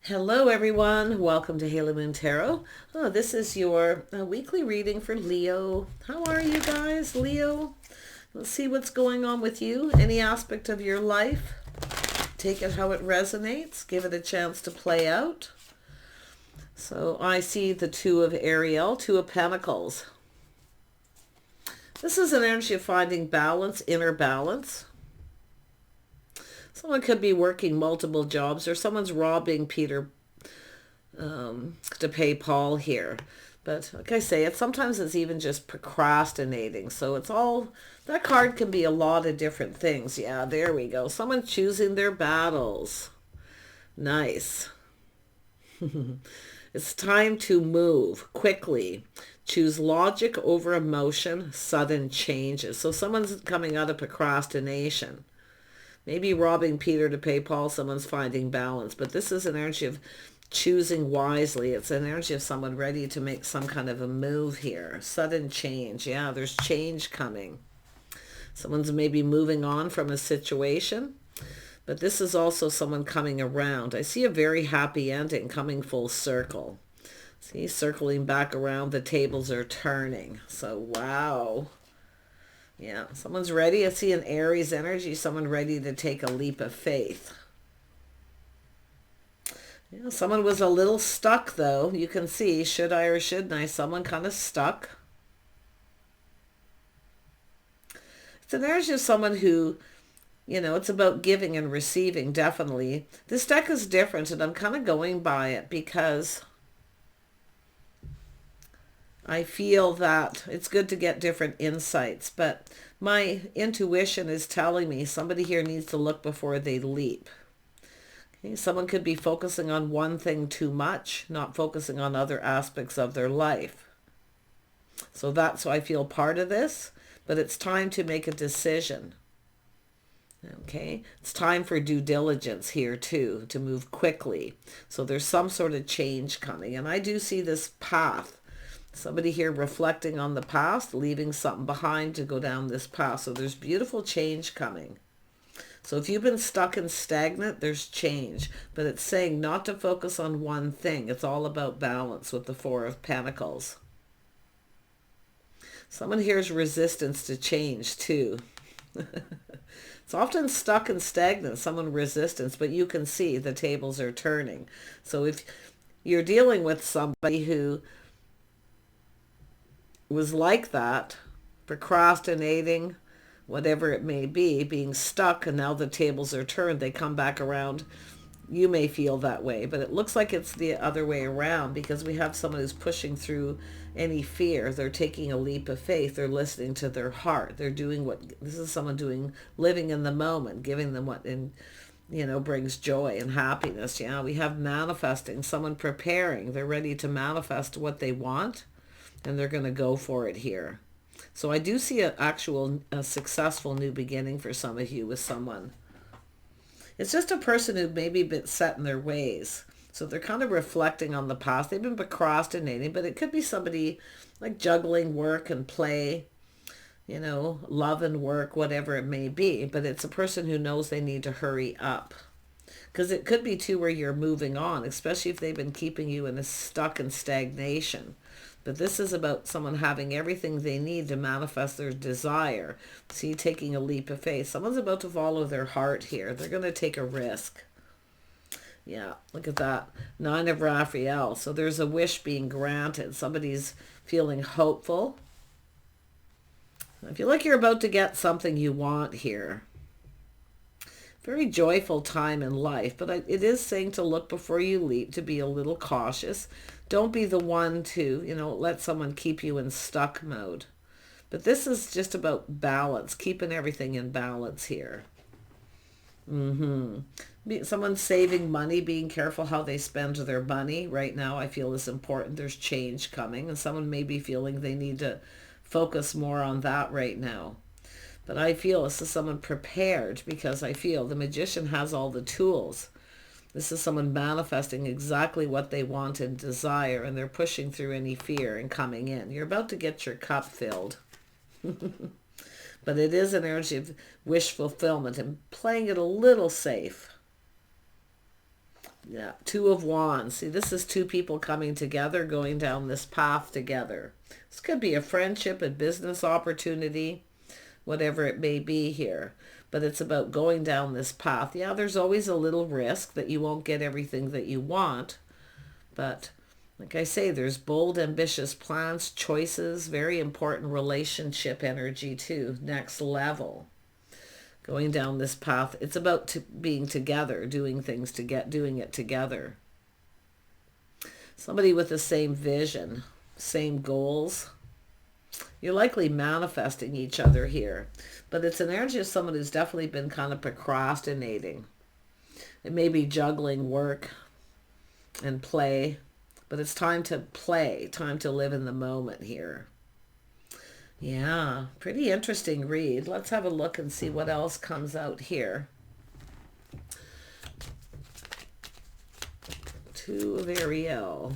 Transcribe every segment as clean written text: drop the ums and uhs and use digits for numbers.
Hello everyone, welcome to Halo Moon Tarot. This is your weekly reading for Leo. How are you guys, Leo? Let's see what's going on with you. Any aspect of your life. Take it how it resonates. Give it a chance to play out. So I see the Two of Two of Pentacles. This is an energy of finding balance, inner balance. Someone could be working multiple jobs, or someone's robbing Peter to pay Paul here. But like I say, sometimes it's even just procrastinating. So it's all, that card can be a lot of different things. Yeah, there we go. Someone choosing their battles. Nice. It's time to move quickly. Choose logic over emotion, sudden changes. So someone's coming out of procrastination. Maybe robbing Peter to pay Paul, someone's finding balance. But this is an energy of choosing wisely. It's an energy of someone ready to make some kind of a move here. Sudden change. Yeah, there's change coming. Someone's maybe moving on from a situation. But this is also someone coming around. I see a very happy ending coming full circle. See, circling back around, the tables are turning. So, wow. Yeah, someone's ready. I see an Aries energy, someone ready to take a leap of faith. Yeah, someone was a little stuck, though. You can see, should I or shouldn't I? Someone kind of stuck. It's an energy of someone who, it's about giving and receiving, definitely. This deck is different, and I'm kind of going by it because I feel that it's good to get different insights, but my intuition is telling me somebody here needs to look before they leap. Okay? Someone could be focusing on one thing too much, not focusing on other aspects of their life. So that's why I feel part of this, but it's time to make a decision. Okay, it's time for due diligence here too, to move quickly. So there's some sort of change coming, and I do see this path. Somebody here reflecting on the past, leaving something behind to go down this path. So there's beautiful change coming. So if you've been stuck and stagnant, there's change. But it's saying not to focus on one thing. It's all about balance with the Four of Pentacles. Someone here is resistance to change too. It's often stuck and stagnant, someone resistance, but you can see the tables are turning. So if you're dealing with somebody who was like that, procrastinating, whatever it may be, being stuck, and now the tables are turned, they come back around, you may feel that way, but it looks like it's the other way around, because we have someone who's pushing through any fear. They're taking a leap of faith. They're listening to their heart. They're doing this is someone doing, living in the moment, giving them what brings joy and happiness. Yeah, we have manifesting, someone preparing. They're ready to manifest what they want, and they're going to go for it here. So I do see a successful new beginning for some of you with someone. It's just a person who maybe been set in their ways. So they're kind of reflecting on the past. They've been procrastinating, but it could be somebody like juggling work and play, love and work, whatever it may be. But it's a person who knows they need to hurry up. Because it could be too where you're moving on, especially if they've been keeping you stuck in stagnation. But this is about someone having everything they need to manifest their desire. See, taking a leap of faith. Someone's about to follow their heart here. They're going to take a risk. Yeah, look at that. Nine of Raphael. So there's a wish being granted. Somebody's feeling hopeful. I feel like you're about to get something you want here. Very joyful time in life, but it is saying to look before you leap, to be a little cautious. Don't be the one to, let someone keep you in stuck mode. But this is just about balance, keeping everything in balance here. Someone's saving money, being careful how they spend their money right now, I feel is important. There's change coming, and someone may be feeling they need to focus more on that right now. But I feel this is someone prepared, because I feel the magician has all the tools. This is someone manifesting exactly what they want and desire, and they're pushing through any fear and coming in. You're about to get your cup filled. But it is an energy of wish fulfillment and playing it a little safe. Yeah, Two of Wands. See, this is two people coming together, going down this path together. This could be a friendship, a business opportunity, whatever it may be here. But it's about going down this path. Yeah, there's always a little risk that you won't get everything that you want. But like I say, there's bold, ambitious plans, choices, very important relationship energy too. Next level. Going down this path. It's about being together, doing things doing it together. Somebody with the same vision, same goals. You're likely manifesting each other here. But it's an energy of someone who's definitely been kind of procrastinating. It may be juggling work and play, but it's time to play, time to live in the moment here. Yeah, pretty interesting read. Let's have a look and see what else comes out here. Two of Ariel.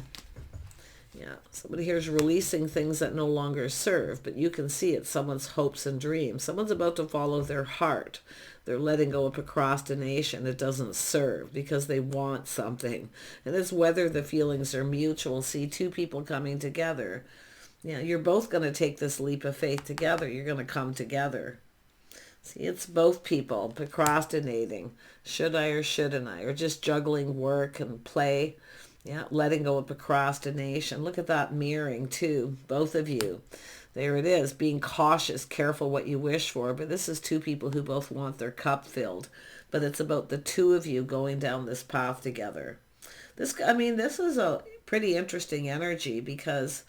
Yeah, somebody here is releasing things that no longer serve, but you can see it's someone's hopes and dreams. Someone's about to follow their heart. They're letting go of procrastination. It doesn't serve because they want something. And it's whether the feelings are mutual. See, two people coming together. Yeah, you're both going to take this leap of faith together. You're going to come together. See, it's both people procrastinating. Should I or shouldn't I? Or just juggling work and play. Yeah, letting go of procrastination. Look at that mirroring too. Both of you. There it is. Being cautious, careful what you wish for. But this is two people who both want their cup filled. But it's about the two of you going down this path together. This is a pretty interesting energy because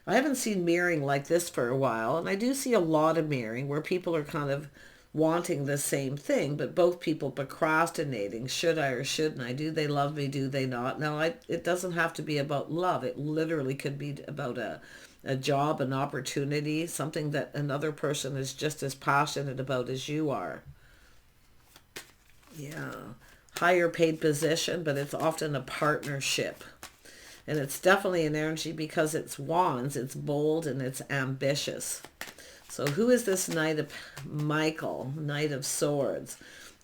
I haven't seen mirroring like this for a while, and I do see a lot of mirroring where people are kind of wanting the same thing, but both people procrastinating. Should I or shouldn't I? Do they love me? Do they not? No, it doesn't have to be about love. It literally could be about a job, an opportunity, something that another person is just as passionate about as you are. Yeah, higher paid position, but it's often a partnership. And it's definitely an energy because it's wands, it's bold, and it's ambitious. So who is this Knight of Michael, Knight of Swords?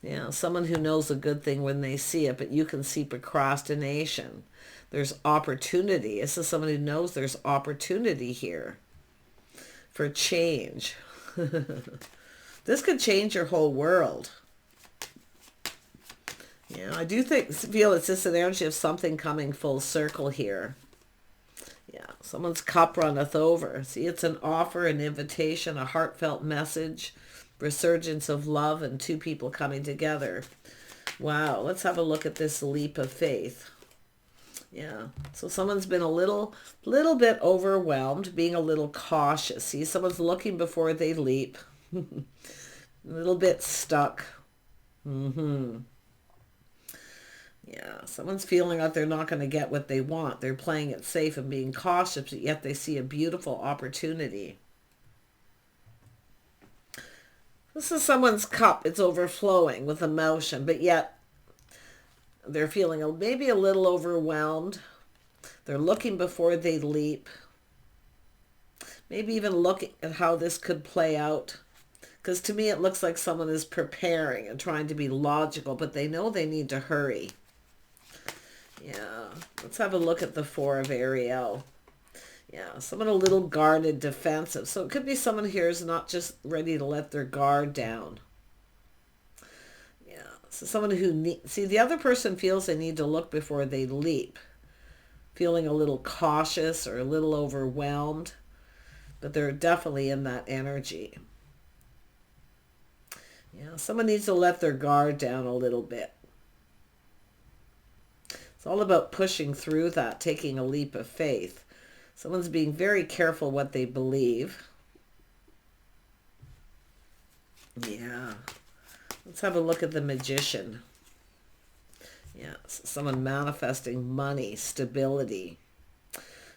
Yeah, someone who knows a good thing when they see it, but you can see procrastination. There's opportunity. This is someone who knows there's opportunity here for change. This could change your whole world. Yeah, I do feel it's just an energy of something coming full circle here. Yeah, someone's cup runneth over. See, it's an offer, an invitation, a heartfelt message, resurgence of love, and two people coming together. Wow, let's have a look at this leap of faith. Yeah, so someone's been a little bit overwhelmed, being a little cautious. See, someone's looking before they leap. A little bit stuck. Yeah, someone's feeling like they're not going to get what they want. They're playing it safe and being cautious, but yet they see a beautiful opportunity. This is someone's cup. It's overflowing with emotion, but yet they're feeling maybe a little overwhelmed. They're looking before they leap. Maybe even looking at how this could play out. Because to me it looks like someone is preparing and trying to be logical, but they know they need to hurry. Yeah, let's have a look at the Four of Ariel. Yeah, someone a little guarded, defensive. So it could be someone here is not just ready to let their guard down. Yeah, so someone who see, the other person feels they need to look before they leap. Feeling a little cautious or a little overwhelmed, but they're definitely in that energy. Yeah, someone needs to let their guard down a little bit. It's all about pushing through that, taking a leap of faith. Someone's being very careful what they believe. Yeah. Let's have a look at the Magician. Yeah, someone manifesting money, stability.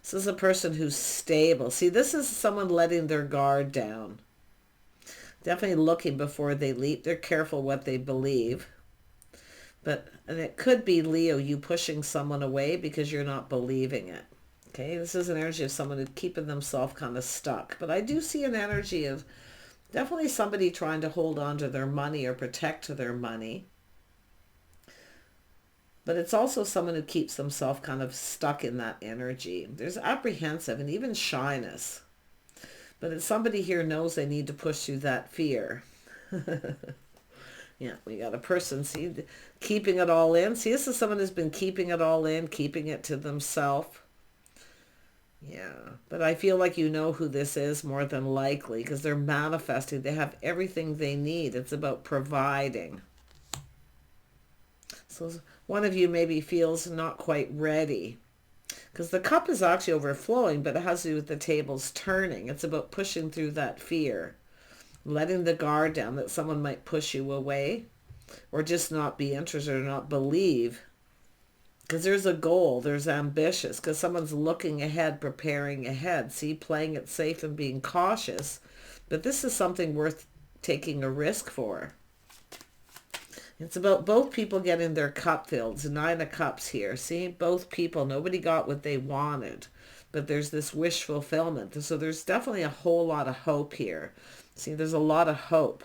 This is a person who's stable. See, this is someone letting their guard down. Definitely looking before they leap. They're careful what they believe. And it could be, Leo, you pushing someone away because you're not believing it. Okay, this is an energy of someone who's keeping themselves kind of stuck. But I do see an energy of definitely somebody trying to hold on to their money or protect their money. But it's also someone who keeps themselves kind of stuck in that energy. There's apprehensive and even shyness. But it's somebody here knows they need to push through that fear. Yeah, we got a person, see, keeping it all in. See, this is someone who's been keeping it all in, keeping it to themselves. Yeah, but I feel like you know who this is more than likely because they're manifesting. They have everything they need. It's about providing. So one of you maybe feels not quite ready because the cup is actually overflowing, but it has to do with the tables turning. It's about pushing through that fear, letting the guard down that someone might push you away or just not be interested or not believe. Because there's a goal, there's ambitious, because someone's looking ahead, preparing ahead. See, playing it safe and being cautious. But this is something worth taking a risk for. It's about both people getting their cup filled. It's 9 of Cups here. See, both people, nobody got what they wanted. But there's this wish fulfillment. So there's definitely a whole lot of hope here. See, there's a lot of hope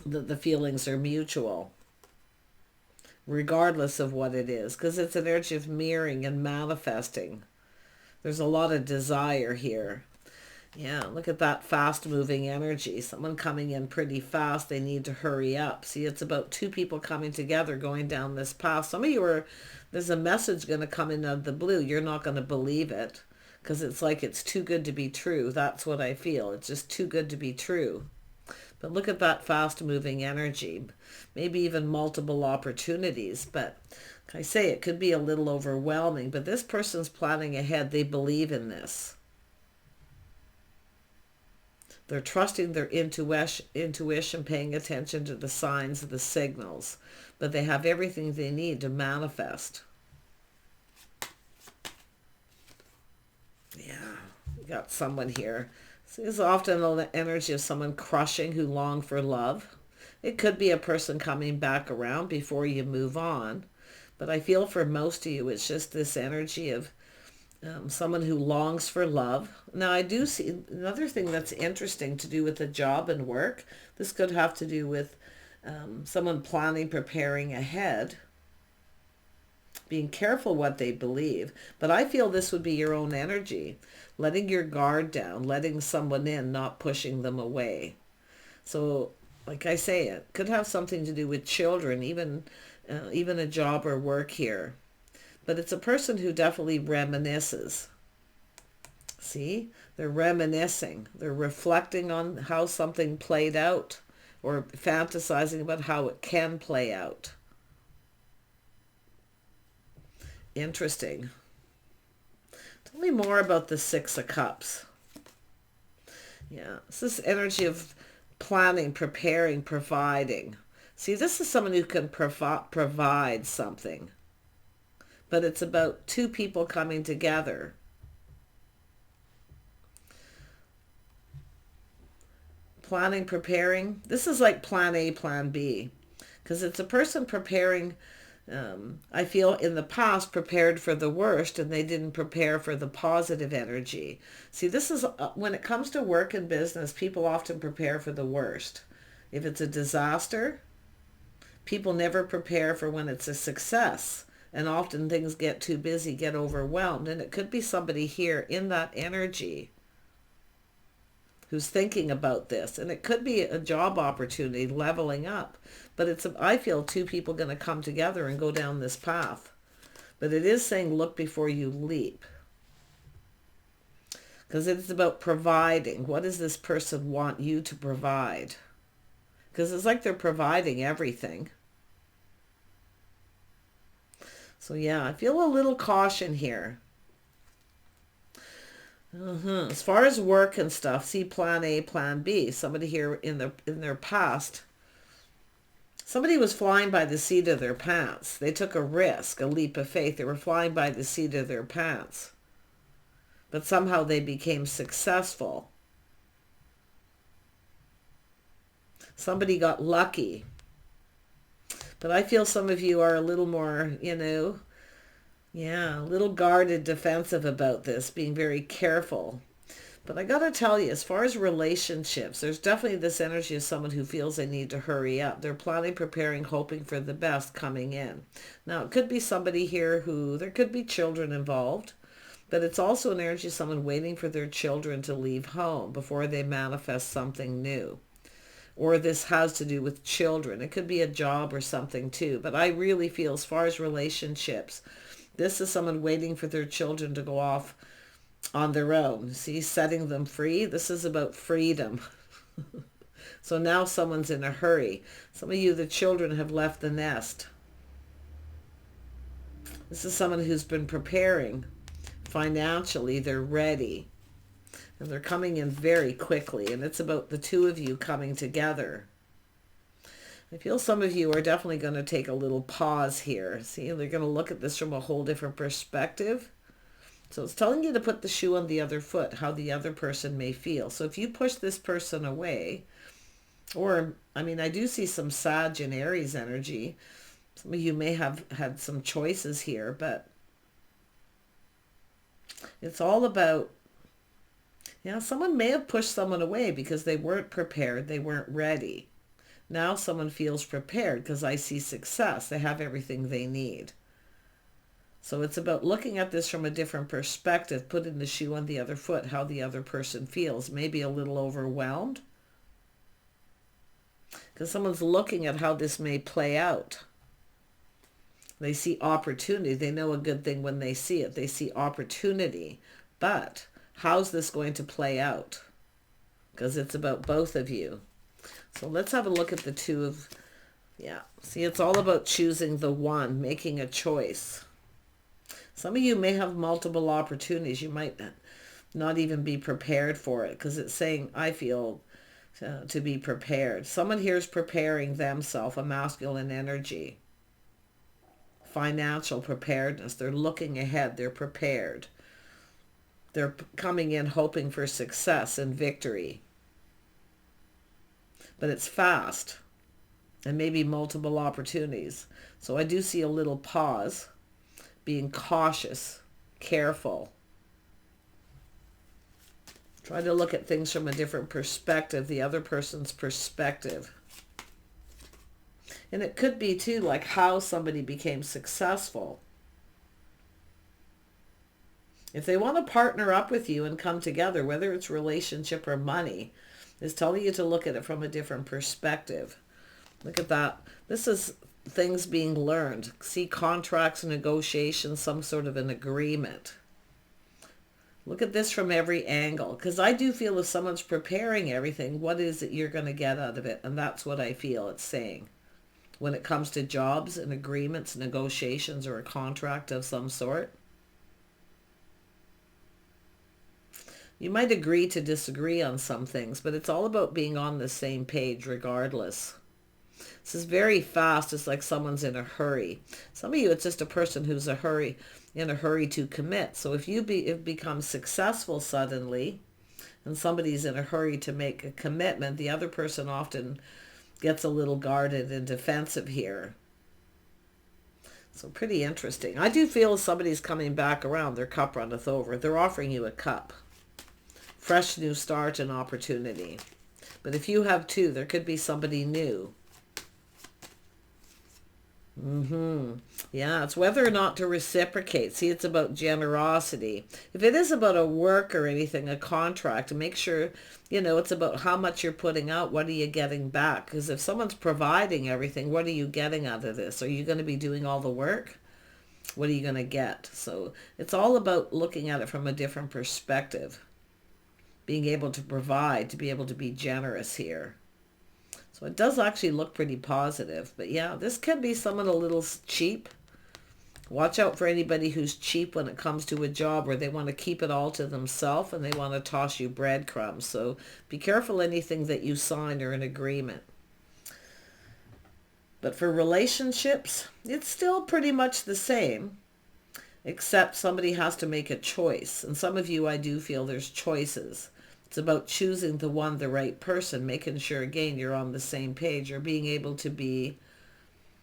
that the feelings are mutual, regardless of what it is, because it's an energy of mirroring and manifesting. There's a lot of desire here. Yeah, look at that fast-moving energy. Someone coming in pretty fast. They need to hurry up. See, it's about 2 people coming together, going down this path. Some of you are, there's a message going to come in out of the blue. You're not going to believe it because it's like it's too good to be true. That's what I feel. It's just too good to be true. But look at that fast-moving energy. Maybe even multiple opportunities. But like I say, it could be a little overwhelming. But this person's planning ahead. They believe in this. They're trusting their intuition, paying attention to the signs, the signals. But they have everything they need to manifest. Yeah, we got someone here. So this is often an energy of someone crushing who long for love. It could be a person coming back around before you move on. But I feel for most of you, it's just this energy of someone who longs for love. Now, I do see another thing that's interesting to do with the job and work. This could have to do with someone planning, preparing ahead, being careful what they believe. But I feel this would be your own energy, letting your guard down, letting someone in, not pushing them away. So, like I say, it could have something to do with children, even a job or work here. But it's a person who definitely reminisces. See? They're reminiscing. They're reflecting on how something played out or fantasizing about how it can play out. Interesting. Tell me more about the 6 of Cups. Yeah, it's this energy of planning, preparing, providing. See, this is someone who can provide something. But it's about 2 people coming together. Planning, preparing. This is like plan A, plan B. Because it's a person preparing, I feel in the past, prepared for the worst, and they didn't prepare for the positive energy. See, this is, when it comes to work and business, people often prepare for the worst. If it's a disaster, people never prepare for when it's a success. And often things get too busy, get overwhelmed. And it could be somebody here in that energy who's thinking about this. And it could be a job opportunity, leveling up. But it's, I feel, 2 people going to come together and go down this path. But it is saying look before you leap. Because it's about providing. What does this person want you to provide? Because it's like they're providing everything. So yeah, I feel a little caution here. As far as work and stuff, see plan A, plan B. Somebody here in their past, somebody was flying by the seat of their pants. They took a risk, a leap of faith. They were flying by the seat of their pants. But somehow they became successful. Somebody got lucky. But I feel some of you are a little more, a little guarded, defensive about this, being very careful. But I gotta tell you, as far as relationships, there's definitely this energy of someone who feels they need to hurry up. They're planning, preparing, hoping for the best coming in. Now, it could be somebody here who, there could be children involved, but it's also an energy of someone waiting for their children to leave home before they manifest something new. Or this has to do with children. It could be a job or something too. But I really feel, as far as relationships, this is someone waiting for their children to go off on their own. See, setting them free. This is about freedom. So now someone's in a hurry. Some of you, the children have left the nest. This is someone who's been preparing financially. They're ready. And they're coming in very quickly. And it's about the two of you coming together. I feel some of you are definitely going to take a little pause here. See, they're going to look at this from a whole different perspective. So it's telling you to put the shoe on the other foot, how the other person may feel. So if you push this person away, or, I mean, I do see some Sag and Aries energy. Some of you may have had some choices here, but it's all about, someone may have pushed someone away because they weren't prepared, they weren't ready. Now someone feels prepared because I see success. They have everything they need. So it's about looking at this from a different perspective, putting the shoe on the other foot, how the other person feels. Maybe a little overwhelmed, because someone's looking at how this may play out. They see opportunity. They know a good thing when they see it. They see opportunity. But how's this going to play out? Because it's about both of you. So let's have a look at the two of, see, it's all about choosing the one, making a choice. Some of you may have multiple opportunities. You might not even be prepared for it, because it's saying, I feel, to be prepared. Someone here is preparing themselves, a masculine energy. Financial preparedness. They're looking ahead. They're prepared. They're coming in hoping for success and victory. But it's fast, and maybe multiple opportunities. So I do see a little pause, being cautious, careful. Try to look at things from a different perspective, the other person's perspective. And it could be too, like how somebody became successful. If they want to partner up with you and come together, whether it's relationship or money, is telling you to look at it from a different perspective. Look at that. This is things being learned. See, contracts, negotiations, some sort of an agreement. Look at this from every angle, because I do feel if someone's preparing everything, what is it you're going to get out of it? And that's what I feel it's saying. When it comes to jobs and agreements, negotiations, or a contract of some sort. You might agree to disagree on some things, but it's all about being on the same page regardless. This is very fast. It's like someone's in a hurry. Some of you, it's just a person who's in a hurry to commit. So if you become successful suddenly, and somebody's in a hurry to make a commitment, the other person often gets a little guarded and defensive here. So pretty interesting. I do feel somebody's coming back around. Their cup runneth over. They're offering you a cup. Fresh new start and opportunity. But if you have two, there could be somebody new. Yeah, it's whether or not to reciprocate. See, it's about generosity. If it is about a work or anything, a contract, make sure, it's about how much you're putting out. What are you getting back? Because if someone's providing everything, what are you getting out of this? Are you going to be doing all the work? What are you going to get? So it's all about looking at it from a different perspective. Being able to provide, to be able to be generous here. So it does actually look pretty positive. But yeah, this can be someone a little cheap. Watch out for anybody who's cheap when it comes to a job where they want to keep it all to themselves and they want to toss you breadcrumbs. So be careful anything that you sign or an agreement. But for relationships, it's still pretty much the same, except somebody has to make a choice. And some of you, I do feel there's choices. It's about choosing the one, the right person, making sure, again, you're on the same page, or being able to be...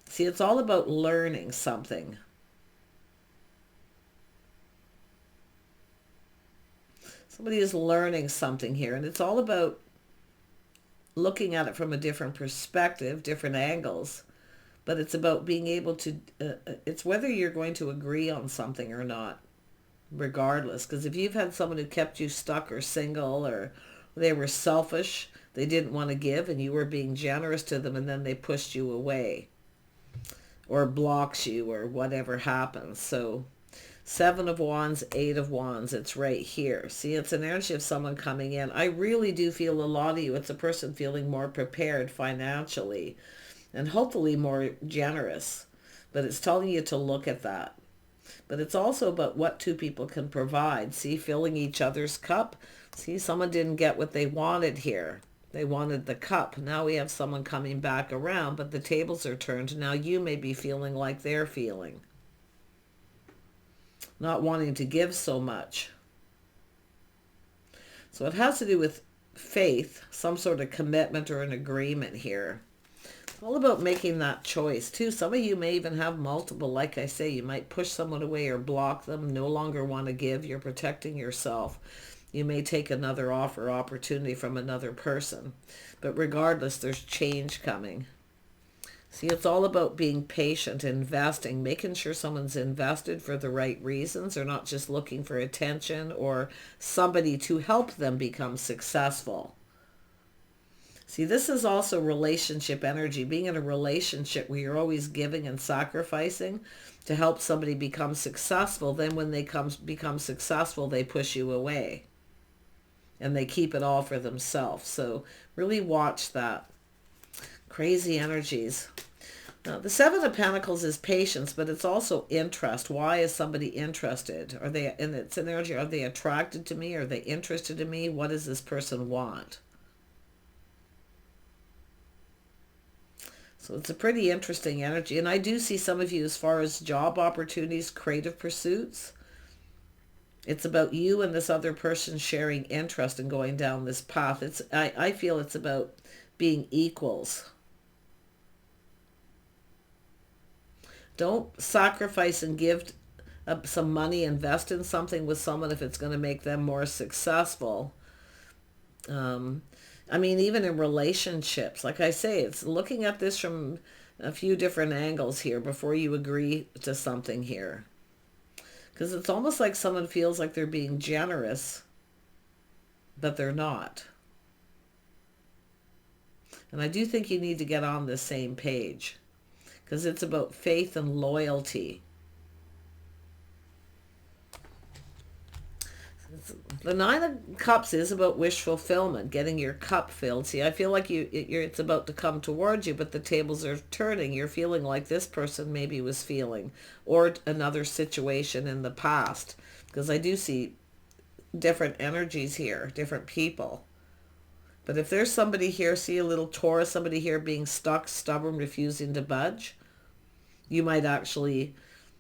See, it's all about learning something. Somebody is learning something here, and it's all about looking at it from a different perspective, different angles. But it's about being able to, it's whether you're going to agree on something or not, regardless. Because if you've had someone who kept you stuck or single, or they were selfish, they didn't want to give, and you were being generous to them, and then they pushed you away or blocks you or whatever happens. So Seven of Wands, Eight of Wands, it's right here. See, it's an energy of someone coming in. I really do feel a lot of you, it's a person feeling more prepared financially and hopefully more generous. But it's telling you to look at that. But it's also about what two people can provide. See, filling each other's cup. See, someone didn't get what they wanted here. They wanted the cup. Now we have someone coming back around, but the tables are turned. Now you may be feeling like they're feeling. Not wanting to give so much. So it has to do with faith, some sort of commitment or an agreement here. It's all about making that choice too. Some of you may even have multiple. Like I say, you might push someone away or block them, no longer want to give. You're protecting yourself. You may take another offer, opportunity from another person. But regardless, there's change coming. See, it's all about being patient, investing, making sure someone's invested for the right reasons. They're not just looking for attention or somebody to help them become successful. See, this is also relationship energy, being in a relationship where you're always giving and sacrificing to help somebody become successful. Then when they become successful, they push you away and they keep it all for themselves. So really watch that. Crazy energies. Now, the Seven of Pentacles is patience, but it's also interest. Why is somebody interested? Are they, and it's an energy, are they attracted to me? Are they interested in me? What does this person want? So it's a pretty interesting energy. And I do see some of you as far as job opportunities, creative pursuits. It's about you and this other person sharing interest and going down this path. I feel it's about being equals. Don't sacrifice and give some money, invest in something with someone if it's going to make them more successful. I mean, even in relationships, like I say, it's looking at this from a few different angles here before you agree to something here. Because it's almost like someone feels like they're being generous, but they're not. And I do think you need to get on the same page, because it's about faith and loyalty. The Nine of Cups is about wish fulfillment, getting your cup filled. See, I feel like it's about to come towards you, but the tables are turning. You're feeling like this person maybe was feeling, or another situation in the past. Because I do see different energies here, different people. But if there's somebody here, see a little Taurus, somebody here being stuck, stubborn, refusing to budge, you might actually,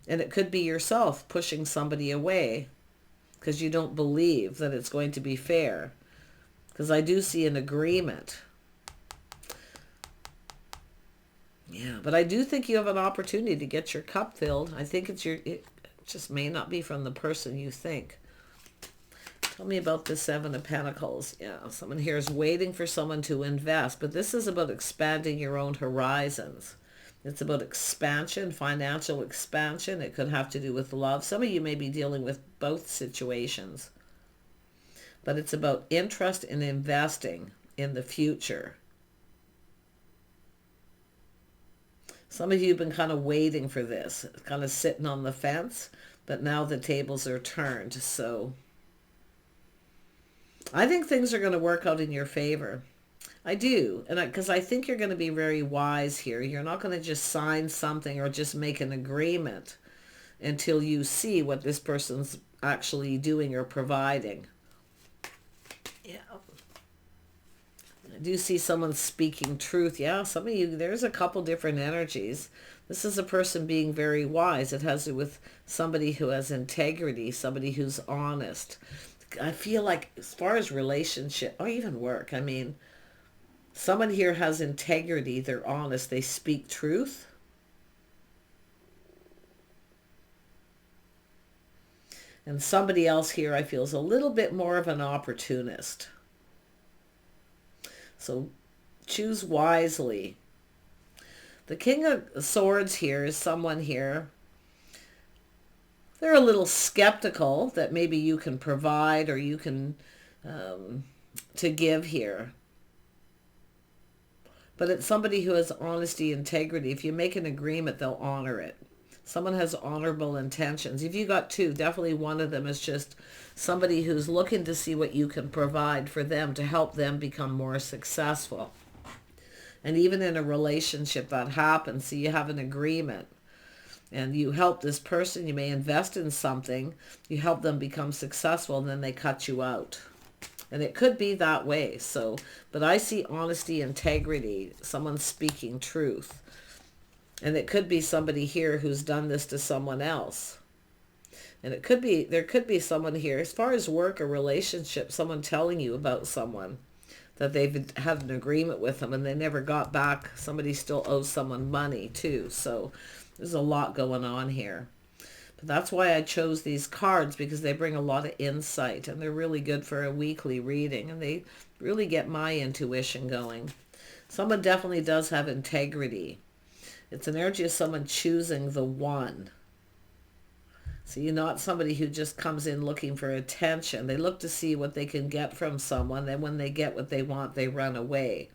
and it could be yourself pushing somebody away because you don't believe that it's going to be fair. Because I do see an agreement. Yeah, but I do think you have an opportunity to get your cup filled. I think it just may not be from the person you think. Tell me about the Seven of Pentacles. Yeah, someone here is waiting for someone to invest, but this is about expanding your own horizons. It's about expansion, financial expansion. It could have to do with love. Some of you may be dealing with both situations. But it's about interest in investing in the future. Some of you have been kind of waiting for this, kind of sitting on the fence, but now the tables are turned. So I think things are going to work out in your favor. I do, and because I think you're going to be very wise here. You're not going to just sign something or just make an agreement until you see what this person's actually doing or providing. Yeah. I do see someone speaking truth. Yeah, some of you, there's a couple different energies. This is a person being very wise. It has to do with somebody who has integrity, somebody who's honest. I feel like as far as relationship or even work, I mean, someone here has integrity, they're honest, they speak truth. And somebody else here I feel is a little bit more of an opportunist. So choose wisely. The King of Swords here is someone here. They're a little skeptical that maybe you can provide or you can to give here. But it's somebody who has honesty, integrity. If you make an agreement, they'll honor it. Someone has honorable intentions. If you got two, definitely one of them is just somebody who's looking to see what you can provide for them to help them become more successful. And even in a relationship that happens, so you have an agreement and you help this person, you may invest in something, you help them become successful, and then they cut you out. And it could be that way. So, but I see honesty, integrity, someone speaking truth. And it could be somebody here who's done this to someone else. And it could be, there could be someone here, as far as work or relationship, someone telling you about someone that they've had an agreement with them and they never got back. Somebody still owes someone money too. So there's a lot going on here. But that's why I chose these cards, because they bring a lot of insight and they're really good for a weekly reading and they really get my intuition going. Someone definitely does have integrity. It's an energy of someone choosing the one. So you're not somebody who just comes in looking for attention. They look to see what they can get from someone. Then when they get what they want, they run away.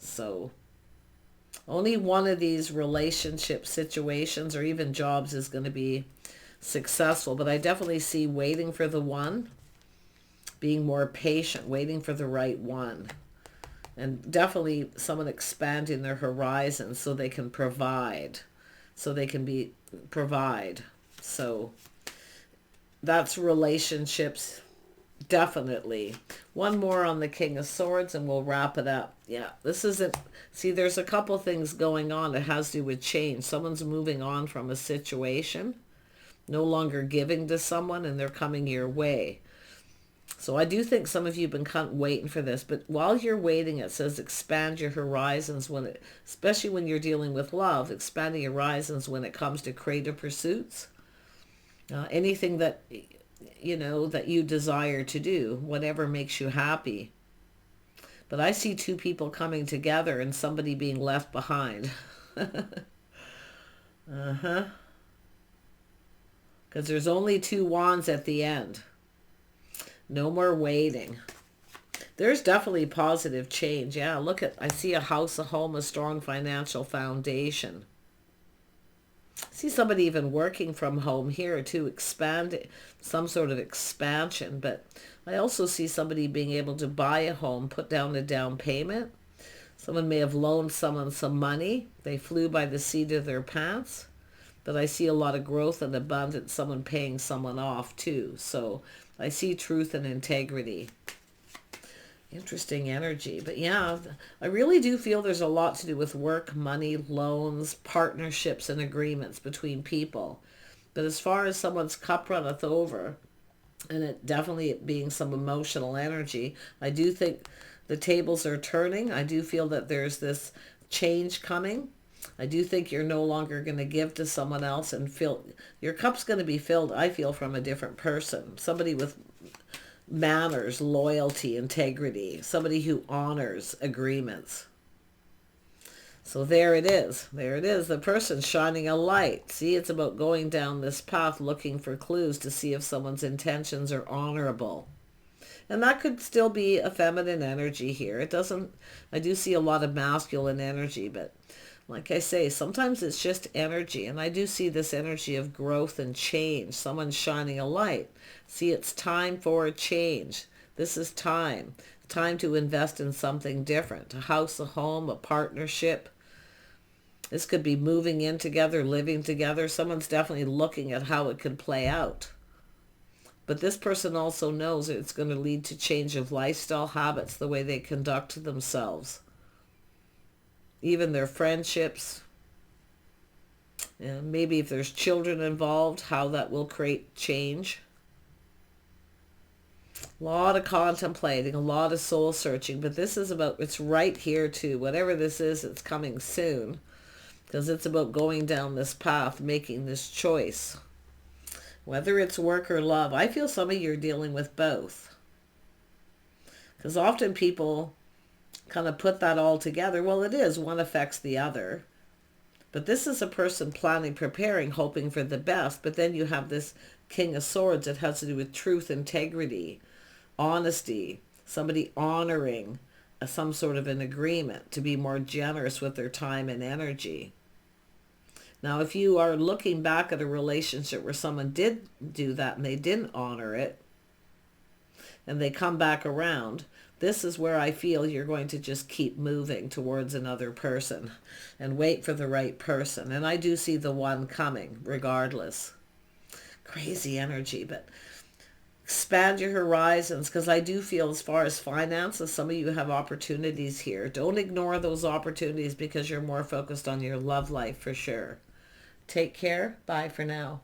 So only one of these relationship situations or even jobs is going to be successful. But I definitely see waiting for the one, being more patient, waiting for the right one. And definitely someone expanding their horizons so they can provide. So they can provide. So that's relationships, definitely. One more on the King of Swords and we'll wrap it up. Yeah, this isn't... See, there's a couple things going on that has to do with change. Someone's moving on from a situation, no longer giving to someone, and they're coming your way. So I do think some of you have been kind of waiting for this, but while you're waiting, it says expand your horizons, especially when you're dealing with love, expanding your horizons when it comes to creative pursuits. Anything that, that you desire to do, whatever makes you happy. But I see two people coming together and somebody being left behind. Because there's only two wands at the end. No more waiting. There's definitely positive change. Yeah, look at, I see a house, a home, a strong financial foundation. I see somebody even working from home here to expand, some sort of expansion. But I also see somebody being able to buy a home, put down a down payment. Someone may have loaned someone some money. They flew by the seat of their pants. But I see a lot of growth and abundance, someone paying someone off too. So I see truth and integrity. Interesting energy. But yeah, I really do feel there's a lot to do with work, money, loans, partnerships, and agreements between people. But as far as someone's cup runneth over, and it definitely being some emotional energy, I do think the tables are turning. I do feel that there's this change coming. I do think you're no longer going to give to someone else and fill. Your cup's going to be filled, I feel, from a different person. Somebody with manners, loyalty, integrity. Somebody who honors agreements. So there it is. There it is. The person shining a light. See, it's about going down this path looking for clues to see if someone's intentions are honorable. And that could still be a feminine energy here. It doesn't... I do see a lot of masculine energy, but like I say, sometimes it's just energy. And I do see this energy of growth and change. Someone's shining a light. See, it's time for a change. This is time. Time to invest in something different. A house, a home, a partnership. This could be moving in together, living together. Someone's definitely looking at how it could play out. But this person also knows it's going to lead to change of lifestyle habits, the way they conduct themselves. Even their friendships. And maybe if there's children involved, how that will create change. A lot of contemplating, a lot of soul searching. But this is about, it's right here too. Whatever this is, it's coming soon. Because it's about going down this path, making this choice. Whether it's work or love, I feel some of you are dealing with both. Because often people kind of put that all together. Well, it is. One affects the other. But this is a person planning, preparing, hoping for the best. But then you have this King of Swords. It has to do with truth, integrity, honesty, somebody honoring some sort of an agreement to be more generous with their time and energy. Now, if you are looking back at a relationship where someone did do that and they didn't honor it, and they come back around, this is where I feel you're going to just keep moving towards another person and wait for the right person. And I do see the one coming regardless. Crazy energy, but expand your horizons, because I do feel as far as finances, some of you have opportunities here. Don't ignore those opportunities because you're more focused on your love life for sure. Take care. Bye for now.